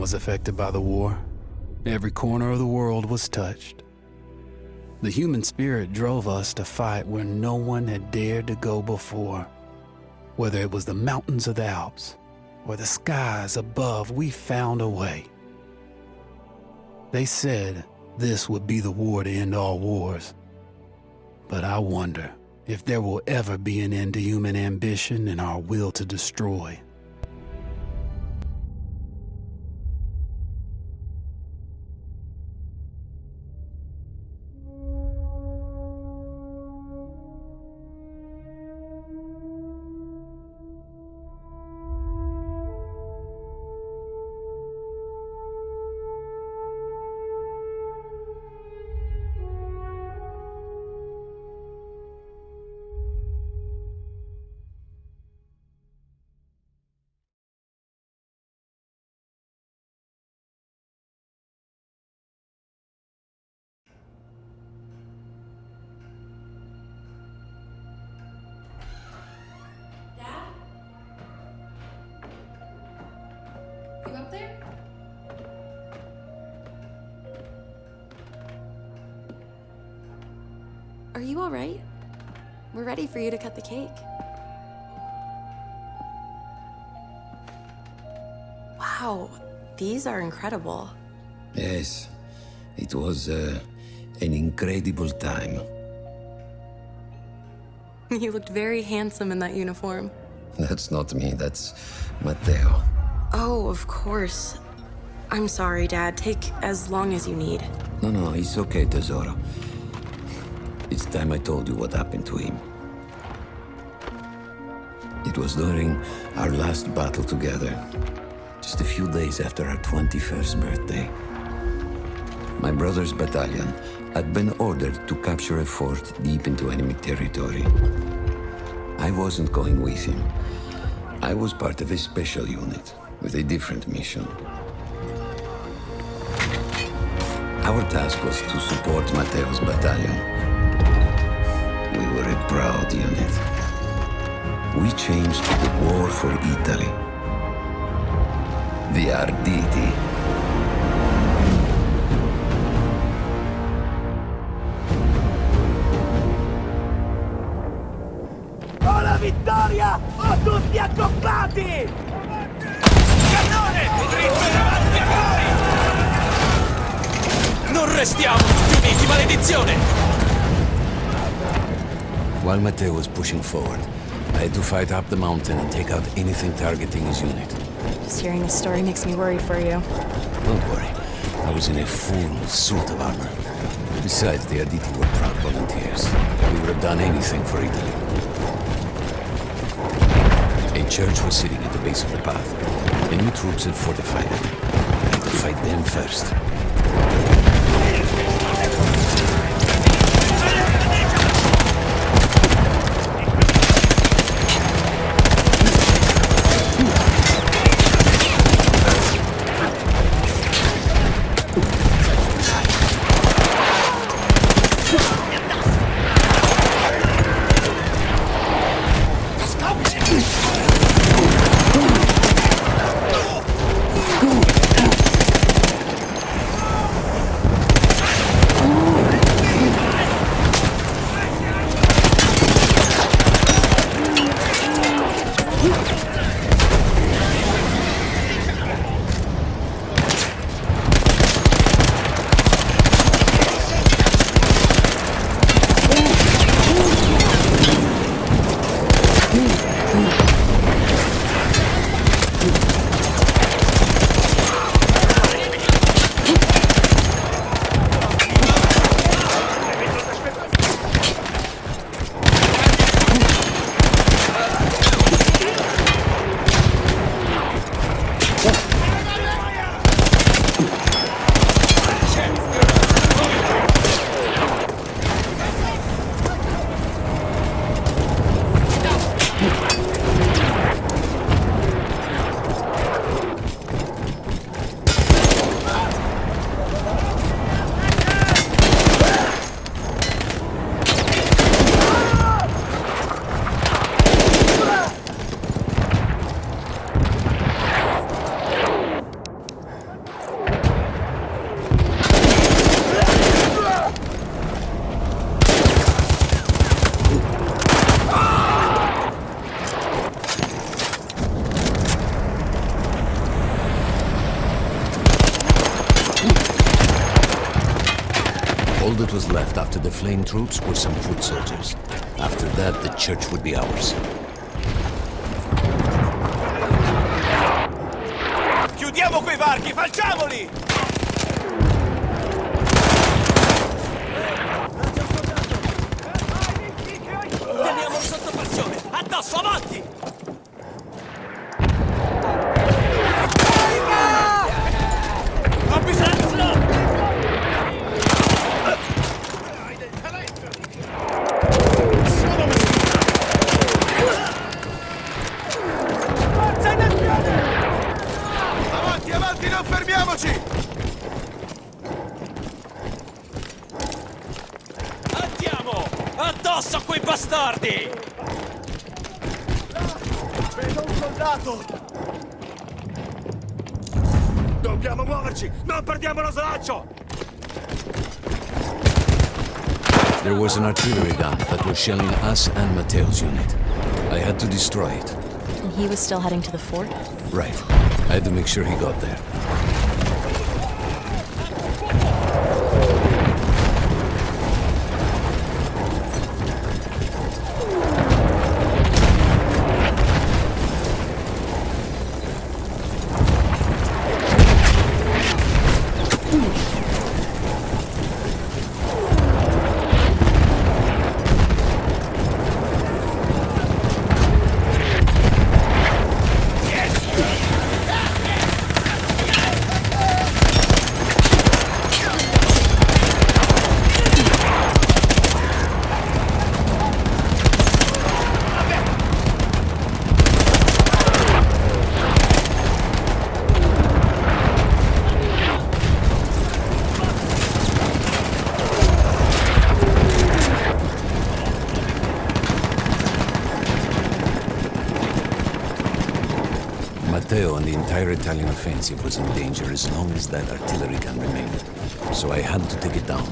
was affected by the war. Every corner of the world was touched. The human spirit drove us to fight where no one had dared to go before. Whether it was the mountains of the Alps or the skies above, we found a way. They said this would be the war to end all wars. But I wonder if there will ever be an end to human ambition and our will to destroy. You up there? Are you all right? We're ready for you to cut the cake. Wow, these are incredible. Yes, it was an incredible time. You looked very handsome in that uniform. That's not me, that's Matteo. Oh, of course. I'm sorry, Dad. Take as long as you need. No, it's okay, Tesoro. It's time I told you what happened to him. It was during our last battle together, just a few days after our 21st birthday. My brother's battalion had been ordered to capture a fort deep into enemy territory. I wasn't going with him. I was part of a special unit with a different mission. Our task was to support Matteo's battalion. We were a proud unit. We changed the war for Italy. The Arditi. Ho la vittoria! Ho tutti accoppiati! Cannone! Dritto in avanti a voi! Non restiamo tutti uniti, maledizione! While Matteo was pushing forward, I had to fight up the mountain and take out anything targeting his unit. Just hearing this story makes me worry for you. Don't worry, I was in a full suit of armor. Besides, the Arditi were proud volunteers. We would have done anything for Italy. A church was sitting at the base of the path. Enemy troops had fortified it. I had to fight them first. All that was left after the flame troops were some foot soldiers. After that, the church would be ours. Chiudiamo quei varchi, facciamoli! Teniamolo sotto pressione! Addosso, avanti! Ho bisogno! Forza in azione! Avanti, avanti, non fermiamoci! Andiamo! Addosso a quei bastardi! Vedo un soldato! Dobbiamo muoverci! Non perdiamo lo slancio! There was an artillery gun that was shelling us and Matteo's unit. I had to destroy it. And he was still heading to the fort? Right. I had to make sure he got there. Matteo and the entire Italian offensive was in danger as long as that artillery gun remained. So I had to take it down.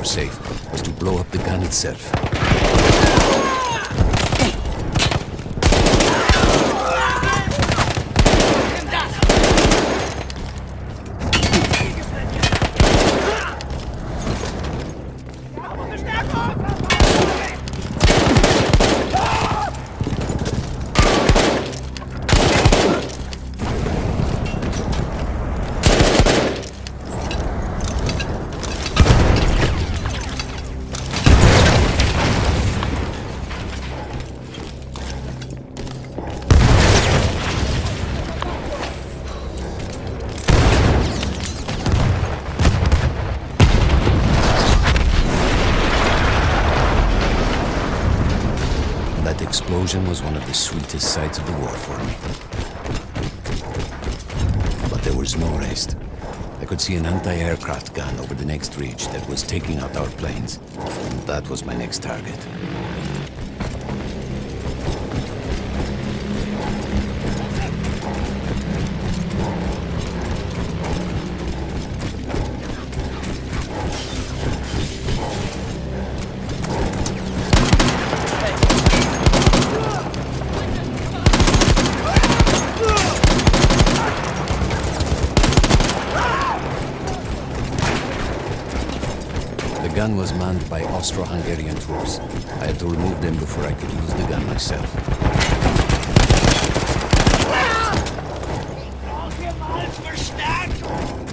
safe was to blow up the gun itself. That explosion was one of the sweetest sights of the war for me. But there was no rest. I could see an anti-aircraft gun over the next ridge that was taking out our planes. And that was my next target. The gun was manned by Austro-Hungarian troops. I had to remove them before I could use the gun myself. Braucht ihr mal Verstärkung?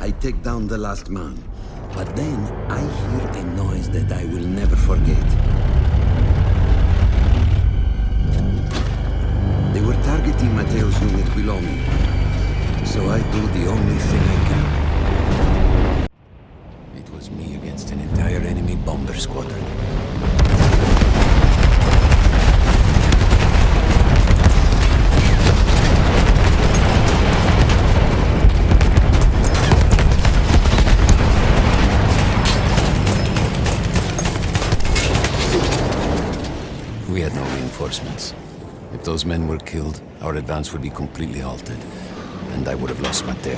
I take down the last man, but then I hear a noise that I will never forget. They were targeting Matteo's unit below me, so I do the only thing I can. It was me against an entire enemy bomber squadron. We had no reinforcements. If those men were killed, our advance would be completely halted, and I would have lost Matteo.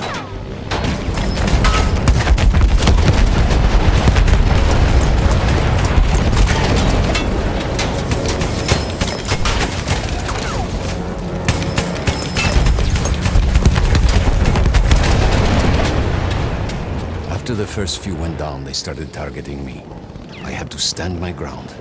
After the first few went down, they started targeting me. I had to stand my ground.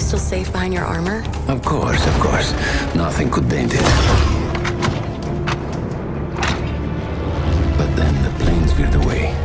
Still safe behind your armor? Of course, of course. Nothing could dent it. But then the planes veered away.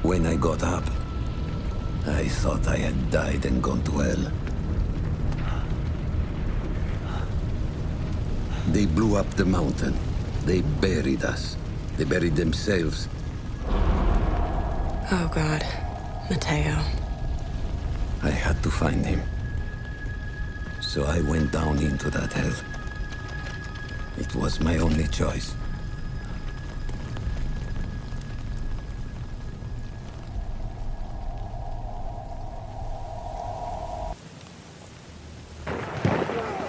When I got up, I thought I had died and gone to hell. They blew up the mountain, They buried us. They buried themselves. Oh, God. Mateo. I had to find him. So I went down into that hell. It was my only choice.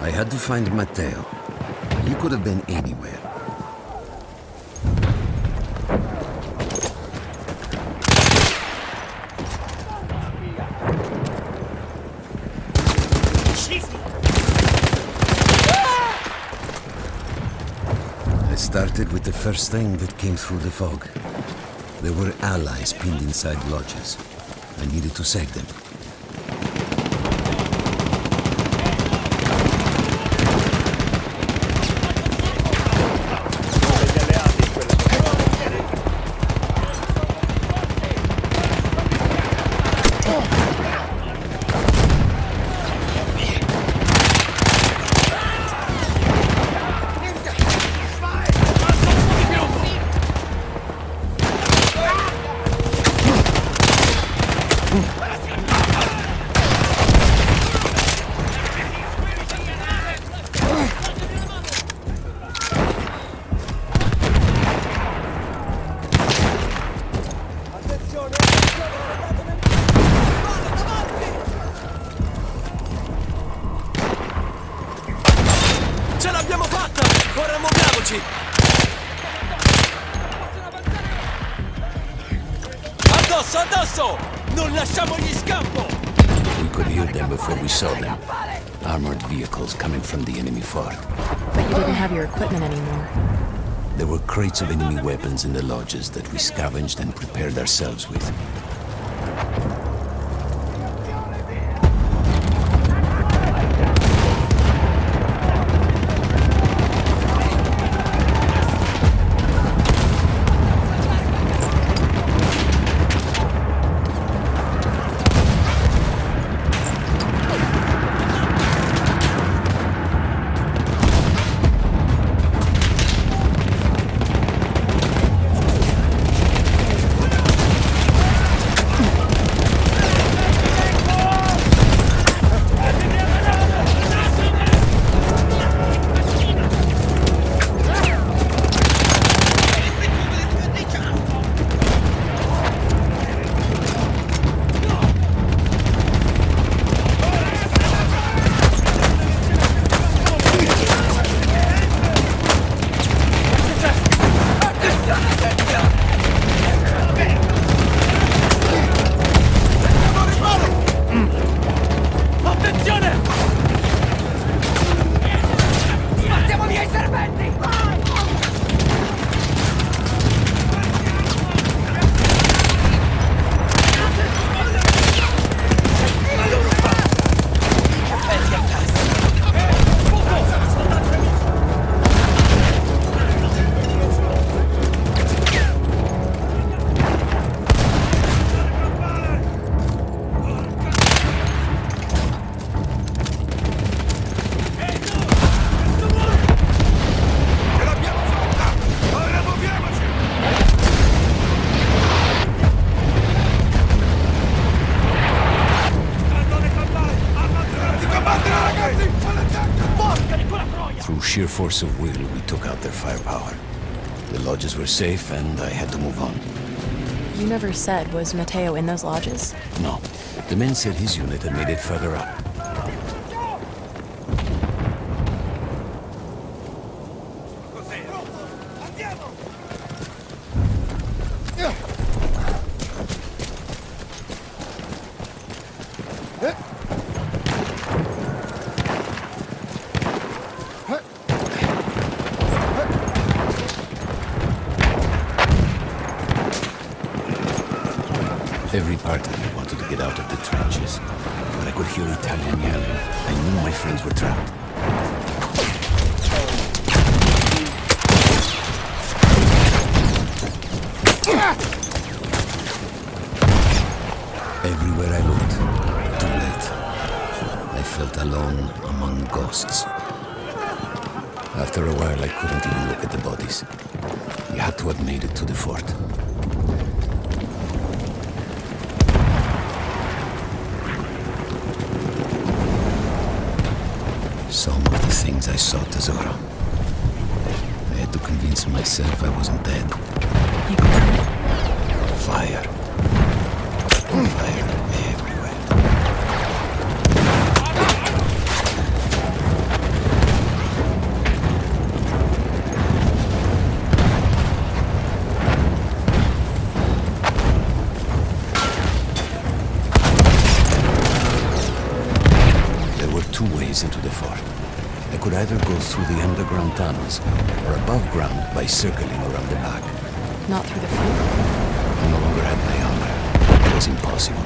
I had to find Mateo. He could have been anywhere. I started with the first thing that came through the fog. There were allies pinned inside lodges. I needed to save them. Ce l'abbiamo fatta! Ora muoviamoci! Addosso, addosso! Non lasciamogli scampo! We could hear them before we saw them. Armored vehicles coming from the enemy fort. But you didn't have your equipment anymore. There were crates of enemy weapons in the lodges that we scavenged and prepared ourselves with. Through sheer force of will, we took out their firepower. The lodges were safe, and I had to move on. You never said, was Mateo in those lodges? No, the men said his unit had made it further up. Every part of me wanted to get out of the trenches, but I could hear Italian yelling. I knew my friends were trapped. Everywhere I looked, too late. I felt alone among ghosts. After a while, I couldn't even look at the bodies. We had to have made it to the fort. Some of the things I saw, Tesoro. I had to convince myself I wasn't dead. You can Fire. Fire everywhere. There were two ways into the fort. I could either go through the underground tunnels or above ground by circling around the back. not through the front. I no longer had my armor. It was impossible.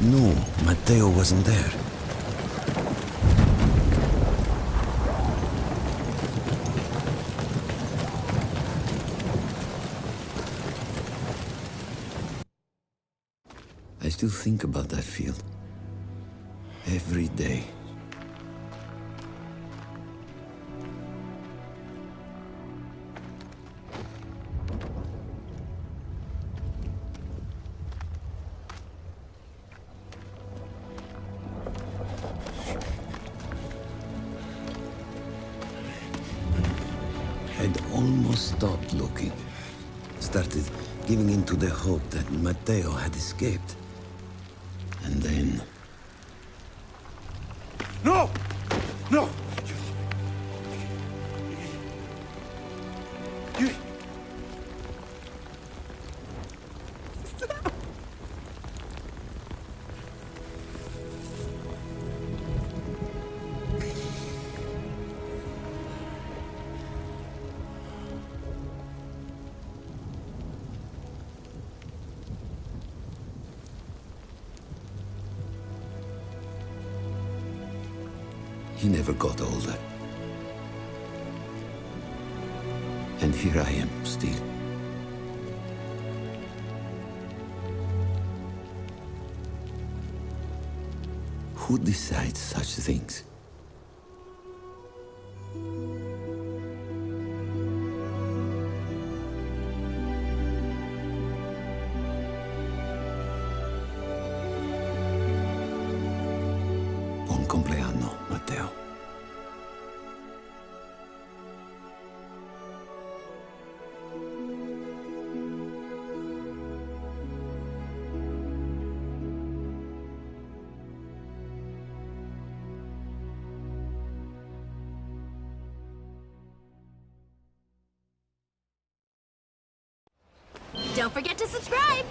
No, Matteo wasn't there. I still think about that field. Every day. I'd almost stopped looking. Started giving in to the hope that Matteo had escaped. And then... No! No! You... He never got older. And here I am, still. Who decides such things? Buon compleanno, Matteo. Don't forget to subscribe!